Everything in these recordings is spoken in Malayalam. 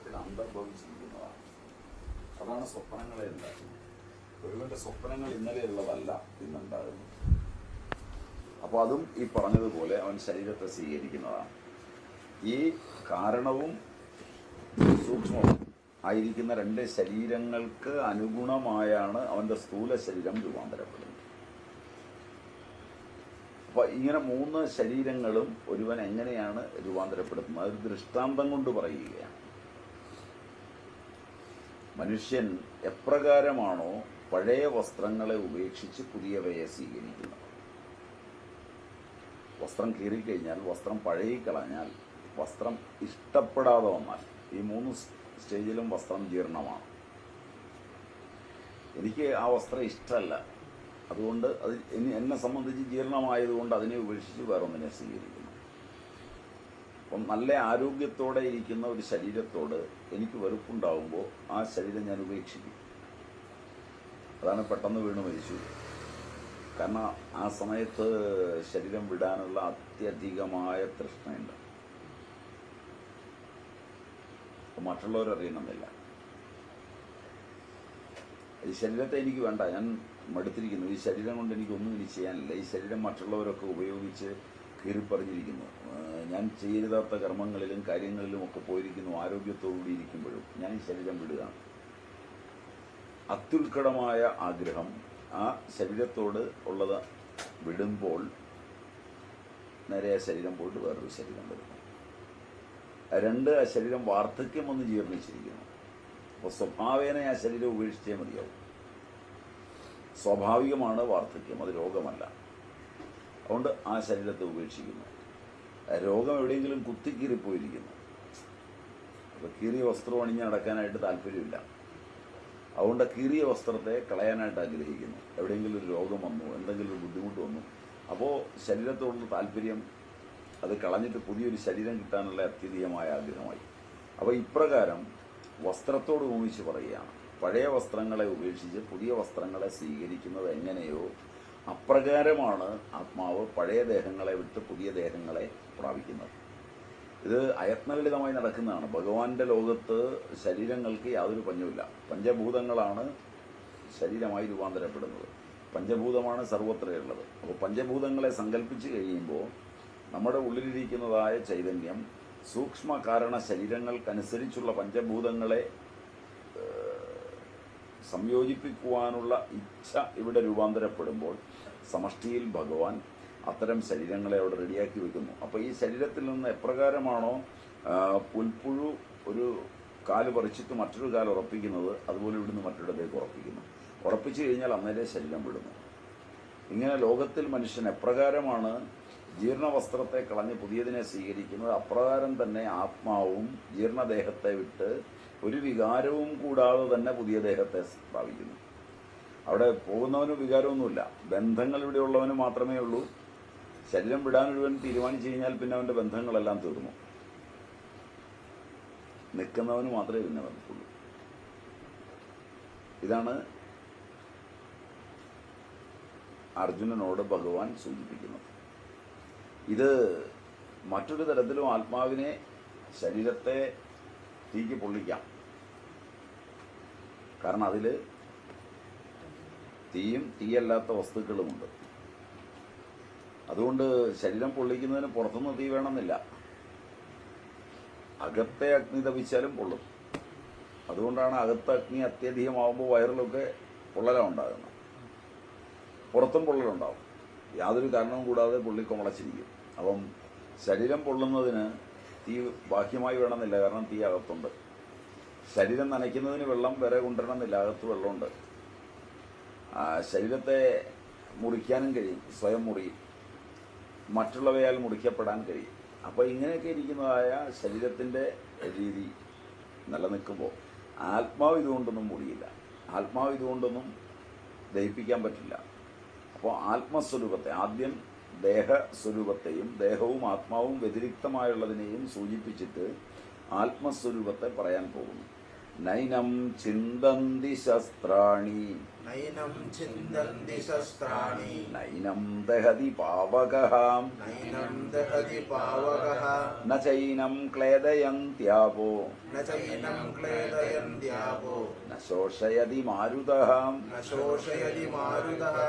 ശരീരത്തിൽ അന്തർഭവിച്ചിരിക്കുന്നതാണ്. അതാണ് സ്വപ്നങ്ങളെ ഉണ്ടാക്കുന്നത്. ഒരുവന്റെ സ്വപ്നങ്ങൾ ഇന്നലെയുള്ളതല്ല ഇന്നുണ്ടാകുന്നത്. അപ്പോൾ അതും ഈ പറഞ്ഞതുപോലെ അവൻ ശരീരത്തെ സ്വീകരിക്കുന്നതാണ്. ഈ കാരണവും സൂക്ഷ്മവും ആയിരിക്കുന്ന രണ്ട് ശരീരങ്ങൾക്ക് അനുഗുണമായാണ് അവൻ്റെ സ്ഥൂല ശരീരം രൂപാന്തരപ്പെടുന്നത്. അപ്പോൾ ഇങ്ങനെ മൂന്ന് ശരീരങ്ങളും ഒരുവൻ എങ്ങനെയാണ് രൂപാന്തരപ്പെടുത്തുന്നത് അതൊരു ദൃഷ്ടാന്തം കൊണ്ട് പറയുകയാണ്. മനുഷ്യൻ എപ്രകാരമാണോ പഴയ വസ്ത്രങ്ങളെ ഉപേക്ഷിച്ച് പുതിയവയെ സ്വീകരിക്കുന്നത്. വസ്ത്രം കീറിക്കഴിഞ്ഞാൽ, വസ്ത്രം പഴകിക്കളഞ്ഞാൽ, വസ്ത്രം ഇഷ്ടപ്പെടാതെ വന്നാൽ, ഈ മൂന്ന് സ്റ്റേജിലും വസ്ത്രം ജീർണമാണ്. എനിക്ക് ആ വസ്ത്രം ഇഷ്ടമല്ല, അതുകൊണ്ട് അത് എന്നെ സംബന്ധിച്ച് ജീർണമായതുകൊണ്ട് അതിനെ ഉപേക്ഷിച്ച് വേറൊന്നിനെ സ്വീകരിക്കുന്നു. അപ്പം നല്ല ആരോഗ്യത്തോടെ ഇരിക്കുന്ന ഒരു ശരീരത്തോട് എനിക്ക് വെറുപ്പുണ്ടാകുമ്പോൾ ആ ശരീരം ഞാൻ ഉപേക്ഷിക്കും. അതാണ് പെട്ടെന്ന് വീണ് മരിച്ചു. കാരണം ആ സമയത്ത് ശരീരം വിടാനുള്ള അത്യധികമായ തൃഷ്ണയുണ്ട്. മറ്റുള്ളവരറിയണമെന്നില്ല. ഈ ശരീരത്തെ എനിക്ക് വേണ്ട, ഞാൻ മടുത്തിരിക്കുന്നു. ഈ ശരീരം കൊണ്ട് എനിക്കൊന്നും ഇനി ചെയ്യാനില്ല. ഈ ശരീരം മറ്റുള്ളവരൊക്കെ ഉപയോഗിച്ച് കീറിപ്പറിഞ്ഞിരിക്കുന്നു. ഞാൻ ചെയ്താത്ത കർമ്മങ്ങളിലും കാര്യങ്ങളിലും ഒക്കെ പോയിരിക്കുന്നു. ആരോഗ്യത്തോടുകൂടി ഇരിക്കുമ്പോഴും ഞാൻ ഈ ശരീരം വിടുകയാണ്. അത്യുത്കടമായ ആഗ്രഹം ആ ശരീരത്തോട് ഉള്ളത് വിടുമ്പോൾ നേരെ ആ ശരീരം പോയിട്ട് വേറൊരു ശരീരം വരുന്നു. രണ്ട്, ആ ശരീരം വാർദ്ധക്യം വന്ന് ജീർണിച്ചിരിക്കുന്നു. അപ്പോൾ സ്വഭാവേന ആ ശരീരം ഉപേക്ഷിച്ചേ മതിയാവും. സ്വാഭാവികമാണ് വാർദ്ധക്യം, അത് രോഗമല്ല. അതുകൊണ്ട് ആ ശരീരത്തെ ഉപേക്ഷിക്കുന്നു. രോഗം എവിടെയെങ്കിലും കുത്തിക്കീറിപ്പോയിരിക്കുന്നു. അപ്പോൾ കീറിയ വസ്ത്രം അണിഞ്ഞ് നടക്കാനായിട്ട് താല്പര്യമില്ല. അതുകൊണ്ട് കീറിയ വസ്ത്രത്തെ കളയാനായിട്ട് ആഗ്രഹിക്കുന്നു. എവിടെയെങ്കിലും ഒരു രോഗം വന്നു, എന്തെങ്കിലും ഒരു ബുദ്ധിമുട്ട് വന്നു, അപ്പോൾ ശരീരത്തോടുള്ള താല്പര്യം അത് കളഞ്ഞിട്ട് പുതിയൊരു ശരീരം കിട്ടാനുള്ള അത്യധികമായ ആഗ്രഹമായി. അപ്പോൾ ഇപ്രകാരം വസ്ത്രത്തോട് ഉപമിച്ച് പറയുകയാണ്. പഴയ വസ്ത്രങ്ങളെ ഉപേക്ഷിച്ച് പുതിയ വസ്ത്രങ്ങളെ സ്വീകരിക്കുന്നത് എങ്ങനെയോ അപ്രകാരമാണ് ആത്മാവ് പഴയ ദേഹങ്ങളെ വിട്ട് പുതിയ ദേഹങ്ങളെ പ്രാപിക്കുന്നത്. ഇത് അയത്നലളിതമായി നടക്കുന്നതാണ്. ഭഗവാന്റെ ലോകത്ത് ശരീരങ്ങൾക്ക് യാതൊരു പഞ്ഞവുമില്ല. പഞ്ചഭൂതങ്ങളാണ് ശരീരമായി രൂപാന്തരപ്പെടുന്നത്. പഞ്ചഭൂതമാണ് സർവത്രയുള്ളത്. അപ്പോൾ പഞ്ചഭൂതങ്ങളെ സങ്കല്പിച്ച് കഴിയുമ്പോൾ നമ്മുടെ ഉള്ളിലിരിക്കുന്നതായ ചൈതന്യം സൂക്ഷ്മ കാരണ ശരീരങ്ങൾക്കനുസരിച്ചുള്ള പഞ്ചഭൂതങ്ങളെ സംയോജിപ്പിക്കുവാനുള്ള ഇച്ഛ ഇവിടെ രൂപാന്തരപ്പെടുമ്പോൾ സമഷ്ടിയിൽ ഭഗവാൻ അത്തരം ശരീരങ്ങളെ അവിടെ റെഡിയാക്കി വെക്കുന്നു. അപ്പോൾ ഈ ശരീരത്തിൽ നിന്ന് എപ്രകാരമാണോ പുൽപ്പുഴു ഒരു കാല് പറിച്ചിട്ട് മറ്റൊരു കാല് ഉറപ്പിക്കുന്നത്, അതുപോലെ ഇവിടുന്ന് മറ്റൊരിടത്തേക്ക് ഉറപ്പിക്കുന്നു. ഉറപ്പിച്ചു കഴിഞ്ഞാൽ അന്നേരെ ശരീരം വിടുന്നു. ഇങ്ങനെ ലോകത്തിൽ മനുഷ്യൻ എപ്രകാരമാണ് ജീർണവസ്ത്രത്തെ കളഞ്ഞ് പുതിയതിനെ സ്വീകരിക്കുന്നത്, അപ്രകാരം തന്നെ ആത്മാവും ജീർണദേഹത്തെ വിട്ട് ഒരു വികാരവും കൂടാതെ തന്നെ പുതിയ ദേഹത്തെ പ്രാപിക്കുന്നു. അവിടെ പോകുന്നവന് വികാരമൊന്നുമില്ല. ബന്ധങ്ങൾ ഇവിടെ ഉള്ളവന് മാത്രമേ ഉള്ളൂ. ശരീരം വിടാൻ മുഴുവൻ തീരുമാനിച്ചു കഴിഞ്ഞാൽ പിന്നെ അവൻ്റെ ബന്ധങ്ങളെല്ലാം തീർന്നു. നിൽക്കുന്നവന് മാത്രമേ പിന്നെ ബന്ധമുള്ളൂ. ഇതാണ് അർജുനനോട് ഭഗവാൻ സൂചിപ്പിക്കുന്നത്. ഇത് മറ്റൊരു തരത്തിലും ആത്മാവിനെ, ശരീരത്തെ തീക്ക് പൊള്ളിക്കാം. കാരണം അതിൽ തീയും തീയല്ലാത്ത വസ്തുക്കളുമുണ്ട്. അതുകൊണ്ട് ശരീരം പൊള്ളിക്കുന്നതിന് പുറത്തുനിന്ന് തീ വേണമെന്നില്ല. അകത്തെ അഗ്നി തപിച്ചാലും പൊള്ളും. അതുകൊണ്ടാണ് അകത്തെ അഗ്നി അത്യധികമാകുമ്പോൾ വയറിലൊക്കെ പൊള്ളലാണ് ഉണ്ടാകുന്നത്. പുറത്തും പൊള്ളലുണ്ടാവും. യാതൊരു കാരണവും കൂടാതെ പൊള്ളിക്കൊമളച്ചിരിക്കും. അപ്പം ശരീരം പൊള്ളുന്നതിന് തീ ബാഹ്യമായി വേണമെന്നില്ല, കാരണം തീ അകത്തുണ്ട്. ശരീരം നനയ്ക്കുന്നതിന് വെള്ളം വരെ കൊണ്ടുവരണമെന്നില്ല, അകത്ത് വെള്ളമുണ്ട്. ശരീരത്തെ മുറിക്കാനും കഴിയും, സ്വയം മുറിയും. മറ്റുള്ളവയാൽ മുറിക്കപ്പെടാൻ കഴിയും. അപ്പോൾ ഇങ്ങനെയൊക്കെ ഇരിക്കുന്നതായ ശരീരത്തിൻ്റെ രീതി നിലനിൽക്കുമ്പോൾ ആത്മാവ് ഇതുകൊണ്ടൊന്നും മുറിയില്ല. ആത്മാവ് ഇതുകൊണ്ടൊന്നും ദഹിപ്പിക്കാൻ പറ്റില്ല. അപ്പോൾ ആത്മസ്വരൂപത്തെ, ആദ്യം ദേഹസ്വരൂപത്തെയും ദേഹവും ആത്മാവും വ്യതിരിക്തമായുള്ളതിനെയും സൂചിപ്പിച്ചിട്ട് ആത്മസ്വരൂപത്തെ പറയാൻ പോകുന്നു. നൈനം ചിന്തന്തി ശസ്ത്രാണി നൈനം ഛിന്ദന്തി ശസ്ത്രാണി നൈനം ദഹതി പാവകഃ നൈനം ദഹതി പാവകഃ ന ചൈനം ക്ലേദയന്ത്യാപോ ന ചൈനം ക്ലേദയന്ത്യാപോ ന ശോഷയതി മാരുതഃ ന ശോഷയതി മാരുതഃ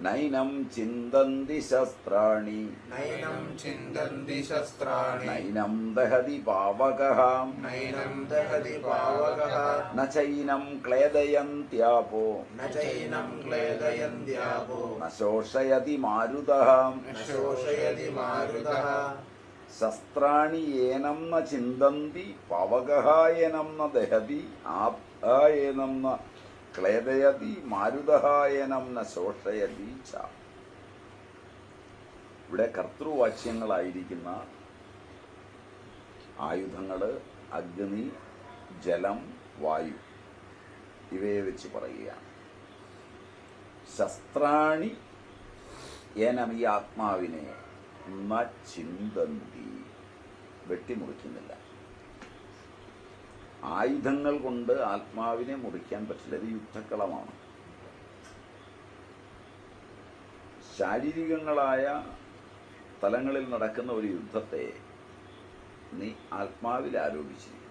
നൈനം ചിന്തന്തി ശസ്ത്രാണി നൈനം ഛിന്ദന്തി ശസ്ത്രാണി നൈനം ദഹതി പാവകഃ നൈനം ദഹതി പാവകഃ ന ചൈനം ക്ലേദയന്ത്യാപോ ന ചൈനം ക്ലേദയന്ത്യാപോ ന ശോഷയതി മാരുതഃ ന ശോഷയതി മാരുതഃ ശസ്ത്രാണി ഏനം ന ചിന്തന്തി പവകഃ ഏനം ന ദഹതി ആപ്ത ഏനം ന ക്ലേദയതി മാരുതഃ ഏനം ന ശോഷയതി ച. ഇവിടെ കർത്തൃവാച്യങ്ങളായിരിക്കുന്ന ആയുധങ്ങള് അഗ്നി, ജലം, വായു ഇവയെ വെച്ച് പറയുകയാണ്. ശസ്ത്രാണി ഏനം, ഈ ആത്മാവിനെ ന ചിന്തന്തി, വെട്ടിമുറിക്കുന്നില്ല. ആയുധങ്ങൾ കൊണ്ട് ആത്മാവിനെ മുറിക്കാൻ പറ്റില്ല. ഇത് യുദ്ധക്കളമാണ്. ശാരീരികങ്ങളായ തലങ്ങളിൽ നടക്കുന്ന ഒരു യുദ്ധത്തെ നീ ആത്മാവിൽ ആരോപിച്ചിരിക്കുന്നു.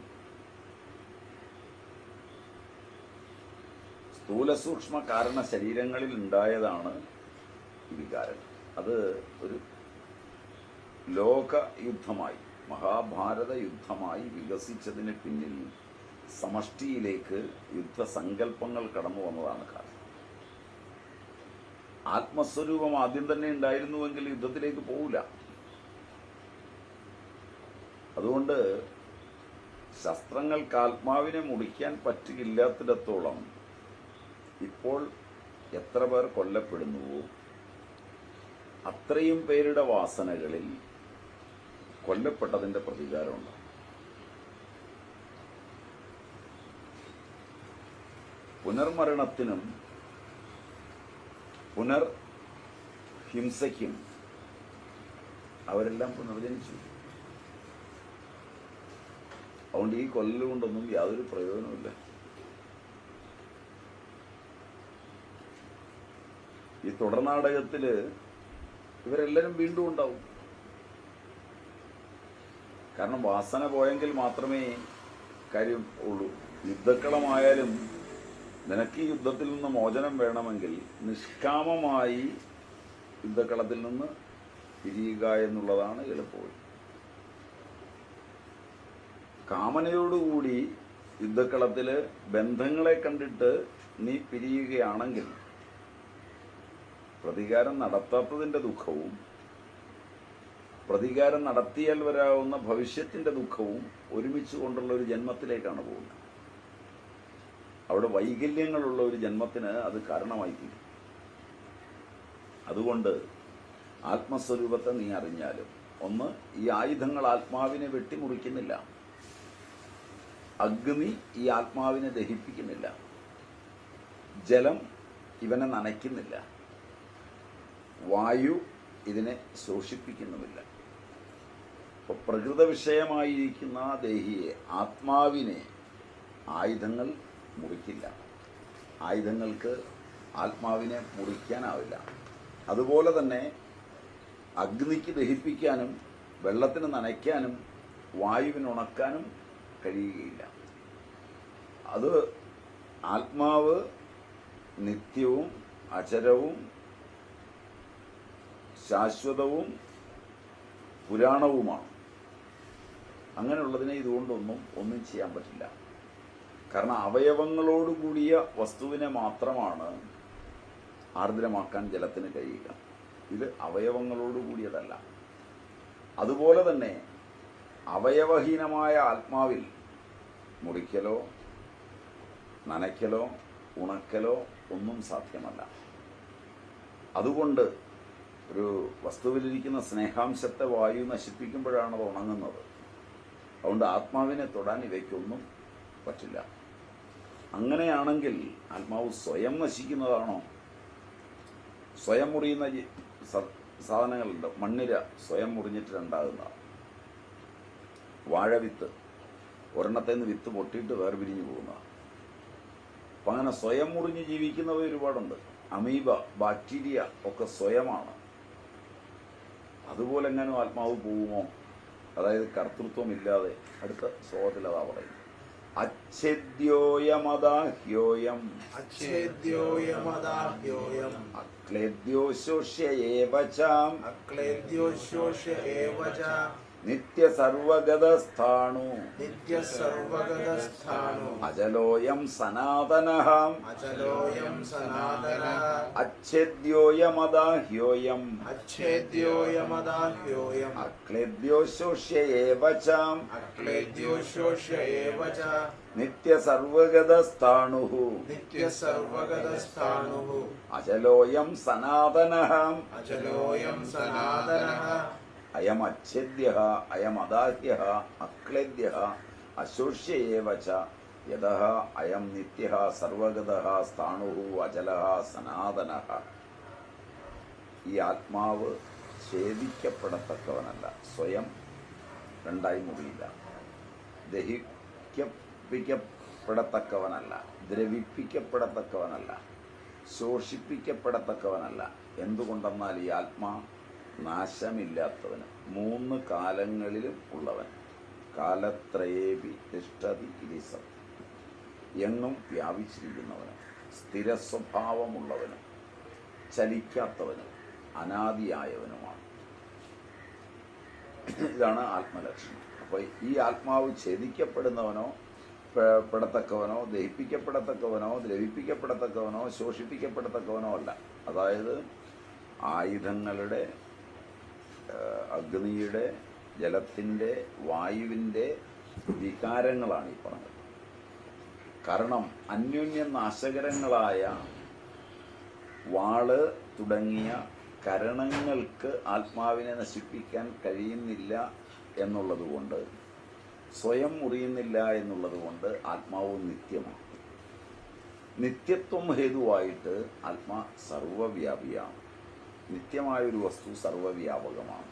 സ്ഥൂല സൂക്ഷ്മ കാരണ ശരീരങ്ങളിൽ ഉണ്ടായതാണ് ഈ വികാരം. അത് ഒരു ലോക യുദ്ധമായി, മഹാഭാരത യുദ്ധമായി വികസിച്ചതിന് പിന്നിൽ സമഷ്ടിയിലേക്ക് യുദ്ധസങ്കല്പങ്ങൾ കടന്നു വന്നതാണ് കാരണം. ആത്മസ്വരൂപം ആദ്യം തന്നെ ഉണ്ടായിരുന്നുവെങ്കിൽ യുദ്ധത്തിലേക്ക് പോവില്ല. അതുകൊണ്ട് ശസ്ത്രങ്ങൾക്ക് ആത്മാവിനെ മുറിക്കാൻ പറ്റില്ലാത്തിടത്തോളം ഇപ്പോൾ എത്ര പേർ കൊല്ലപ്പെടുന്നുവോ അത്രയും പേരുടെ വാസനകളിൽ കൊല്ലപ്പെട്ടതിൻ്റെ പ്രതികാരമുണ്ട്. പുനർമരണത്തിനും പുനർഹിംസയ്ക്കും അവരെല്ലാം പുനർജനിച്ചു. അതുകൊണ്ട് ഈ കൊല്ലലുകൊണ്ടൊന്നും യാതൊരു പ്രയോജനമില്ല. ഈ തുടർനാടകത്തിൽ ഇവരെല്ലാവരും വീണ്ടും ഉണ്ടാവും. കാരണം വാസന പോയെങ്കിൽ മാത്രമേ കാര്യം ഉള്ളൂ. യുദ്ധക്കളമായാലും നിനക്ക് ഈ യുദ്ധത്തിൽ നിന്ന് മോചനം വേണമെങ്കിൽ നിഷ്കാമമായി യുദ്ധക്കളത്തിൽ നിന്ന് പിരിയുക എന്നുള്ളതാണ് എളുപ്പവഴി. കാമനയോടുകൂടി യുദ്ധക്കളത്തിൽ ബന്ധങ്ങളെ കണ്ടിട്ട് നീ പിരിയുകയാണെങ്കിൽ പ്രതികാരം നടത്താത്തതിൻ്റെ ദുഃഖവും പ്രതികാരം നടത്തിയാൽ വരാവുന്ന ഭവിഷ്യത്തിൻ്റെ ദുഃഖവും ഒരുമിച്ച് കൊണ്ടുള്ള ഒരു ജന്മത്തിലേക്കാണ് പോകുന്നത്. അവിടെ വൈകല്യങ്ങളുള്ള ഒരു ജന്മത്തിന് അത് കാരണമായിത്തീരും. അതുകൊണ്ട് ആത്മസ്വരൂപത്തെ നീ അറിഞ്ഞാലും, ഒന്ന്, ഈ ആയുധങ്ങൾ ആത്മാവിനെ വെട്ടിമുറിക്കുന്നില്ല. അഗ്നി ഈ ആത്മാവിനെ ദഹിപ്പിക്കുന്നില്ല. ജലം ഇവനെ നനയ്ക്കുന്നില്ല. വായു ഇതിനെ ശോഷിപ്പിക്കുന്നുമില്ല. അപ്പോൾ പ്രകൃത വിഷയമായിരിക്കുന്ന ദേഹിയെ, ആത്മാവിനെ ആയുധങ്ങൾ മുറിക്കില്ല. ആയുധങ്ങൾക്ക് ആത്മാവിനെ മുറിക്കാനാവില്ല. അതുപോലെ തന്നെ അഗ്നിക്ക് ദഹിപ്പിക്കാനും വെള്ളത്തിന് നനയ്ക്കാനും വായുവിന് ഉണക്കാനും കഴിയുകയില്ല. അത് ആത്മാവ് നിത്യവും അചരവും ശാശ്വതവും പുരാണവുമാണ്. അങ്ങനെയുള്ളതിനെ ഒന്നും ചെയ്യാൻ പറ്റില്ല. കാരണം അവയവങ്ങളോടുകൂടിയ വസ്തുവിനെ മാത്രമാണ് ആർദ്രമാക്കാൻ ജലത്തിന് കഴിയുക. ഇത് അവയവങ്ങളോടുകൂടിയതല്ല. അതുപോലെ തന്നെ അവയവഹീനമായ ആത്മാവിൽ മുറിക്കലോ നനയ്ക്കലോ ഉണക്കലോ ഒന്നും സാധ്യമല്ല. അതുകൊണ്ട് ഒരു വസ്തുവിലിരിക്കുന്ന സ്നേഹാംശത്തെ വായു നശിപ്പിക്കുമ്പോഴാണ് അത് ഉണങ്ങുന്നത്. അതുകൊണ്ട് ആത്മാവിനെ തൊടാൻ ഇവയ്ക്കൊന്നും പറ്റില്ല. അങ്ങനെയാണെങ്കിൽ ആത്മാവ് സ്വയം നശിക്കുന്നതാണോ? സ്വയം മുറിയുന്ന സാധനങ്ങളുണ്ട്. മണ്ണിര സ്വയം മുറിഞ്ഞിട്ട് രണ്ടാകുന്നതാണ്. വാഴവിത്ത് ഒരെണ്ണത്തിൽ നിന്ന് വിത്ത് പൊട്ടിയിട്ട് വേർപിരിഞ്ഞു പോകുന്നതാണ്. അപ്പം അങ്ങനെ സ്വയം മുറിഞ്ഞ് ജീവിക്കുന്നവ ഒരുപാടുണ്ട്. അമീബ, ബാക്ടീരിയ ഒക്കെ സ്വയമാണ്. അതുപോലെ എങ്ങനെയോ ആത്മാവ് പോകുമോ? അതായത് കർത്തൃത്വമില്ലാതെ. അടുത്ത ശ്ലോകത്തിൽ അതാ പറയും. അച്ഛേദ്യോയമദാഹ്യോയം അച്ഛേദ്യോയമദാഹ്യോയം അക്ലേദ്യോശോഷ്യ ഏവചാം അക്ലേദ്യോശോഷ്യ ഏവ ച നിത്യസർവഗതസ്ഥാണു നിത്യസർവഗതസ്ഥാണു അജലോയം സനാതനഃ അചലോയം സനാതനഃ അച്ഛേദ്യോയമദാഹ്യോയം അച്ഛേദ്യോയമദാഹ്യോയം അക്ലേദ്യോശോഷ്യ ഏവചാം അക്ലേദ്യോശോഷ്യ ഏവ ച നിത്യസർവഗതസ്ഥാണു നിത്യസർവഗതസ്ഥാണുഃ അജലോയം സനാതനഃ അചലോയം സനാതനഃ അയം അച്ഛേദ്യഃ അയം അദാഹ്യഃ അക്ലേദ്യഃ അശോഷ്യ ഏവ ച യതഃ അയം നിത്യഃ സർവഗതഃ സ്ഥാണുഃ അചലഃ സനാതനഃ. ഈ ആത്മാവ് ഛേദിക്കപ്പെടത്തക്കവനല്ല, സ്വയം രണ്ടായി മുറിയില്ല. ദഹിക്കപ്പെടത്തക്കവനല്ല, ദ്രവിപ്പിക്കപ്പെടത്തക്കവനല്ല, ശോഷിപ്പിക്കപ്പെടത്തക്കവനല്ല. എന്തുകൊണ്ടെന്നാൽ ഈ ആത്മാ നാശമില്ലാത്തവന്, 3 കാലങ്ങളിലും ഉള്ളവൻ. കാലത്രയേപി തിഷ്ഠതി ഇരിസം, എങ്ങും വ്യാപിച്ചിരിക്കുന്നവനും സ്ഥിരസ്വഭാവമുള്ളവനും ചലിക്കാത്തവനും അനാദിയായവനുമാണ്. ഇതാണ് ആത്മലക്ഷണം. അപ്പോൾ ഈ ആത്മാവ് ഛേദിക്കപ്പെടുന്നവനോ പെടത്തക്കവനോ ദഹിപ്പിക്കപ്പെടത്തക്കവനോ ദ്രവിപ്പിക്കപ്പെടത്തക്കവനോ ശോഷിപ്പിക്കപ്പെടത്തക്കവനോ അല്ല. അതായത് ആയുധങ്ങളുടെ, അഗ്നിയുടെ, ജലത്തിൻ്റെ, വായുവിൻ്റെ വികാരങ്ങളാണ് ഈ പറഞ്ഞത്. കാരണം അന്യോന്യം നാശകരങ്ങളായ വാള് തുടങ്ങിയ കരണങ്ങൾക്ക് ആത്മാവിനെ നശിപ്പിക്കാൻ കഴിയുന്നില്ല എന്നുള്ളതുകൊണ്ട്, സ്വയം മുറിയുന്നില്ല എന്നുള്ളതുകൊണ്ട് ആത്മാവ് നിത്യമാണ്. നിത്യത്വം ഹേതുവായിട്ട് ആത്മാ സർവവ്യാപിയാണ്. നിത്യമായൊരു വസ്തു സർവവ്യാപകമാണ്.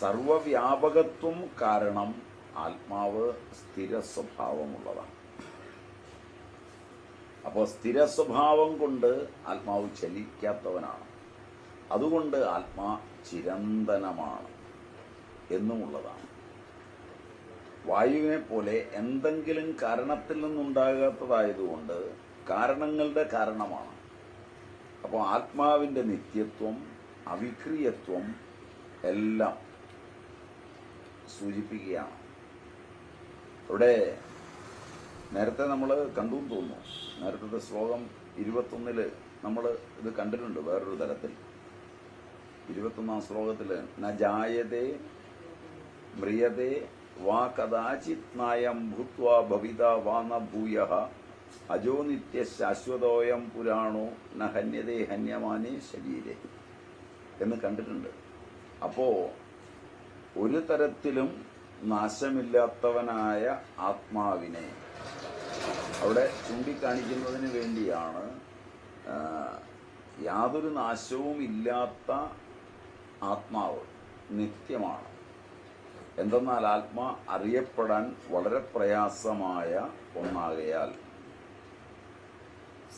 സർവവ്യാപകത്വം കാരണം ആത്മാവ് സ്ഥിര സ്വഭാവമുള്ളതാണ്. അപ്പോൾ സ്ഥിര സ്വഭാവം കൊണ്ട് ആത്മാവ് ചലിക്കാത്തവനാണ്. അതുകൊണ്ട് ആത്മാ ചിരന്തനമാണ് എന്നുമുള്ളതാണ്. വായുവിനെ പോലെ എന്തെങ്കിലും കാരണത്തിൽ നിന്നുണ്ടാകാത്തതായതുകൊണ്ട് കാരണങ്ങളുടെ കാരണമാണ്. അപ്പോൾ ആത്മാവിൻ്റെ നിത്യത്വം, അവിക്രിയത്വം എല്ലാം സൂചിപ്പിക്കുകയാണ്. ഇവിടെ നേരത്തെ നമ്മൾ കണ്ടു തോന്നുന്നു. നേരത്തെ ശ്ലോകം 21 നമ്മൾ ഇത് കണ്ടിട്ടുണ്ട് വേറൊരു തരത്തിൽ. 21 ശ്ലോകത്തിൽ ന ജായതേ മ്രിയതേ വാ കദാചിത് നായം ഭൂത്വാ ഭവിത വാ ന ഭൂയഃ അജോ നിത്യ ശാശ്വതോയം പുരാണോ ന ഹന്യതേ ഹന്യമാനേ ശരീരേ എന്ന് കണ്ടിട്ടുണ്ട്. അപ്പോൾ ഒരു തരത്തിലും നാശമില്ലാത്തവനായ ആത്മാവിനെ അവിടെ ചൂണ്ടിക്കാണിക്കുന്നതിന് വേണ്ടിയാണ്. യാതൊരു നാശവും ഇല്ലാത്ത ആത്മാവ് നിത്യമാണ്. എന്തെന്നാൽ ആത്മാ അറിയപ്പെടാൻ വളരെ പ്രയാസമായ ഒന്നാകയാൽ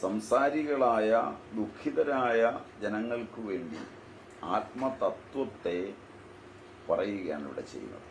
സംസാരികളായ ദുഃഖിതരായ ജനങ്ങൾക്ക് വേണ്ടി ആത്മതത്വത്തെ പറയുകയാണ് ഇവിടെ ചെയ്യുന്നത്.